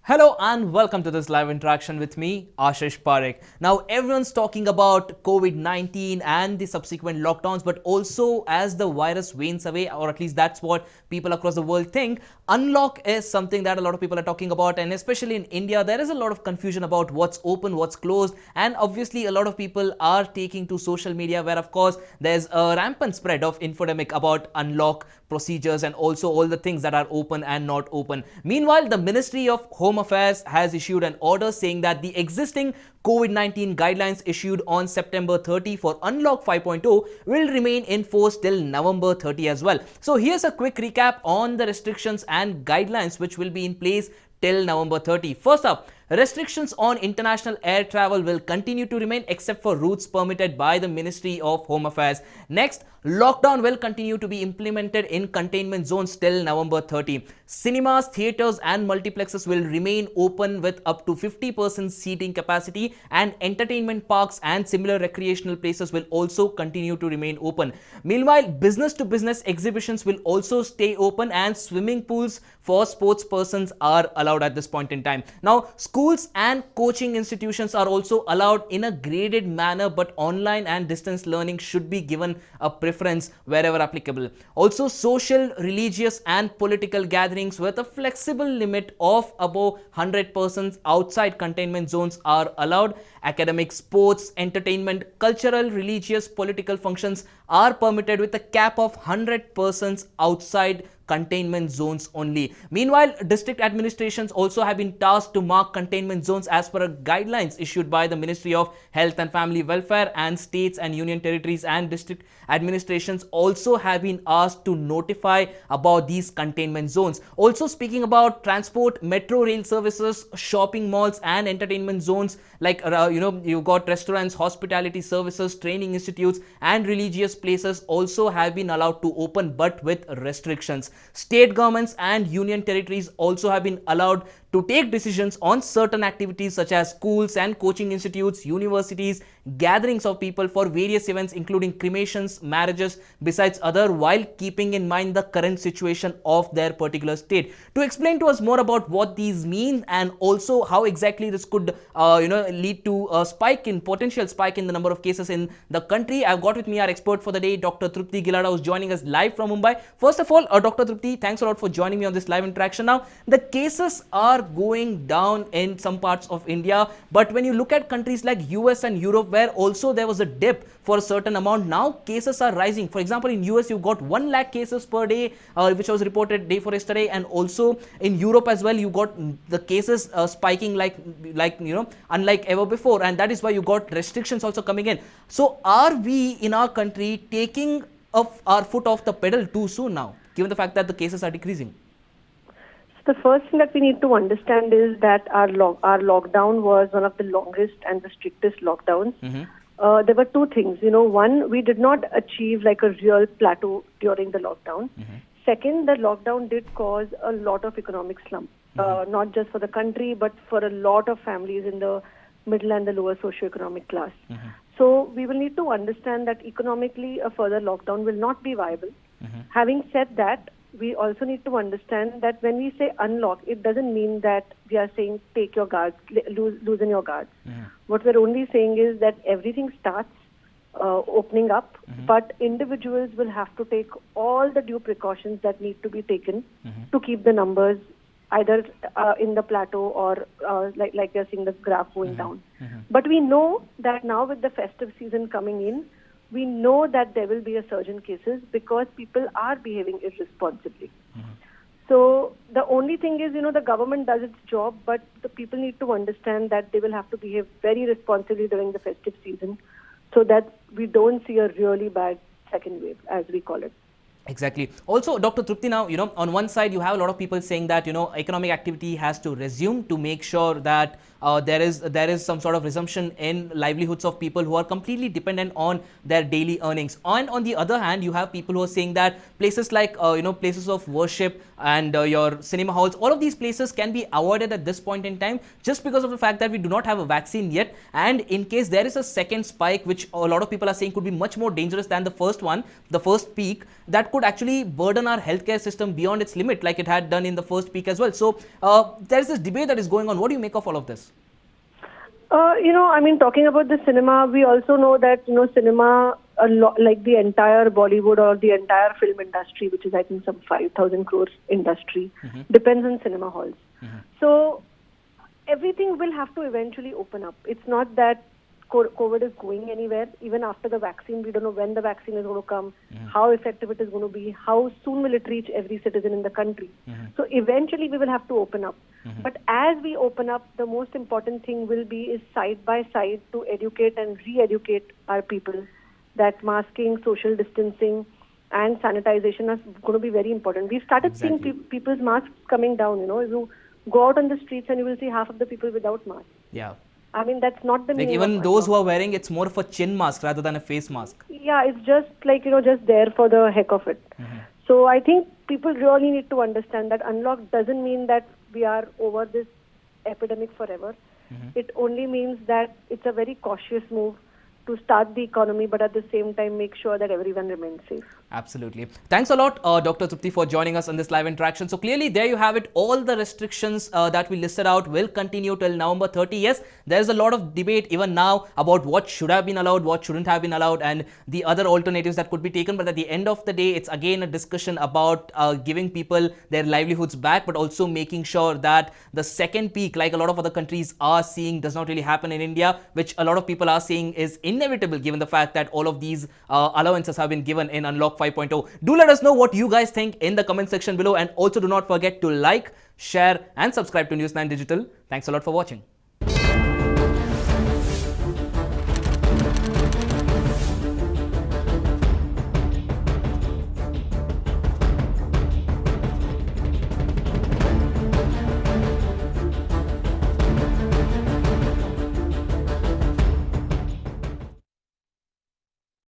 Hello and welcome to this live interaction with me, Ashish Parekh. Now, everyone's talking about COVID-19 and the subsequent lockdowns, but also as the virus wanes away, or at least that's what people across the world think, unlock is something that a lot of people are talking about, and especially in India, there is a lot of confusion about what's open, what's closed, and obviously a lot of people are taking to social media where, of course, there's a rampant spread of infodemic about unlock procedures and also all the things that are open and not open. Meanwhile, the Ministry of Home Affairs has issued an order saying that the existing COVID-19 guidelines issued on September 30 for Unlock 5.0 will remain in force till November 30 as well. So here's a quick recap on the restrictions and guidelines which will be in place till November 30. First up, restrictions on international air travel will continue to remain except for routes permitted by the Ministry of Home Affairs. Next, lockdown will continue to be implemented in containment zones till November 30. Cinemas, theatres and multiplexes will remain open with up to 50% seating capacity, and entertainment parks and similar recreational places will also continue to remain open. Meanwhile, business-to-business exhibitions will also stay open, and swimming pools for sports persons are allowed at this point in time. Now, schools and coaching institutions are also allowed in a graded manner, but online and distance learning should be given a preference wherever applicable. Also, social, religious and political gatherings with a flexible limit of above 100 persons outside containment zones are allowed. Academic, sports, entertainment, cultural, religious, political functions are permitted with a cap of 100 persons outside containment zones only. Meanwhile, district administrations also have been tasked to mark containment zones as per guidelines issued by the Ministry of Health and Family Welfare, and states and union territories and district administrations also have been asked to notify about these containment zones. Also, speaking about transport, metro rail services, shopping malls and entertainment zones like you've got restaurants, hospitality services, training institutes and religious places also have been allowed to open, but with restrictions. State governments and union territories also have been allowed to take decisions on certain activities such as schools and coaching institutes, universities, gatherings of people for various events including cremations, marriages, besides other, while keeping in mind the current situation of their particular state. To explain to us more about what these mean and also how exactly this could lead to a potential spike in the number of cases in the country, I've got with me our expert for the day, Dr. Trupti Gilada, who's joining us live from Mumbai. First of all, Dr. Trupti, thanks a lot for joining me on this live interaction. Now, the cases are going down in some parts of India, but when you look at countries like US and Europe, where also there was a dip for a certain amount, now cases are rising. For example, in US you've got 1 lakh cases per day, which was reported day for yesterday, and also in Europe as well you got the cases spiking like unlike ever before, and that is why you got restrictions also coming in. So are we in our country taking our foot off the pedal too soon now, given the fact that the cases are decreasing? The first thing that we need to understand is that our lockdown was one of the longest and the strictest lockdowns. There were two things. One, we did not achieve like a real plateau during the lockdown. Second, the lockdown did cause a lot of economic slump, not just for the country, but for a lot of families in the middle and the lower socioeconomic class. So we will need to understand that economically a further lockdown will not be viable. Having said that, we also need to understand that when we say unlock, it doesn't mean that we are saying take your guards, loosen your guards. What we're only saying is that everything starts opening up, but individuals will have to take all the due precautions that need to be taken to keep the numbers either in the plateau or like you're seeing the graph going down. But we know that now with the festive season coming in, we know that there will be a surge in cases because people are behaving irresponsibly. So the only thing is, the government does its job, but the people need to understand that they will have to behave very responsibly during the festive season so that we don't see a really bad second wave, as we call it. Exactly. Also, Dr. Trupti, now, on one side, you have a lot of people saying that, economic activity has to resume to make sure that there is some sort of resumption in livelihoods of people who are completely dependent on their daily earnings. And on the other hand, you have people who are saying that places like, places of worship and your cinema halls, all of these places can be avoided at this point in time just because of the fact that we do not have a vaccine yet. And in case there is a second spike, which a lot of people are saying could be much more dangerous than the first one, the first peak, that could could actually burden our healthcare system beyond its limit, like it had done in the first peak as well. So there's this debate that is going on. What do you make of all of this? I mean, talking about the cinema, we also know that, cinema, like the entire Bollywood or the entire film industry, which is, I think, some 5,000 crores industry, depends on cinema halls. So everything will have to eventually open up. It's not that COVID is going anywhere. Even after the vaccine, we don't know when the vaccine is going to come, how effective it is going to be, how soon will it reach every citizen in the country. So eventually we will have to open up. But as we open up, the most important thing will be is side by side to educate and re-educate our people that masking, social distancing and sanitization are going to be very important. We've started seeing people's masks coming down. You go out on the streets and you will see half of the people without masks. Yeah. I mean, that's not the meaning. Even those who are wearing, it's more of a chin mask rather than a face mask. Yeah, it's just like, just there for the heck of it. So I think people really need to understand that unlock doesn't mean that we are over this epidemic forever. It only means that it's a very cautious move to start the economy, but at the same time make sure that everyone remains safe. Absolutely. Thanks a lot, Dr. Trupti, for joining us on this live interaction. So clearly, there you have it. All the restrictions that we listed out will continue till November 30. Yes, there's a lot of debate even now about what should have been allowed, what shouldn't have been allowed, and the other alternatives that could be taken. But at the end of the day, it's again a discussion about giving people their livelihoods back, but also making sure that the second peak, like a lot of other countries are seeing, does not really happen in India, which a lot of people are saying is inevitable given the fact that all of these allowances have been given in Unlock 5.0. Do let us know what you guys think in the comment section below, and also do not forget to like, share and subscribe to News 9 Digital. Thanks a lot for watching.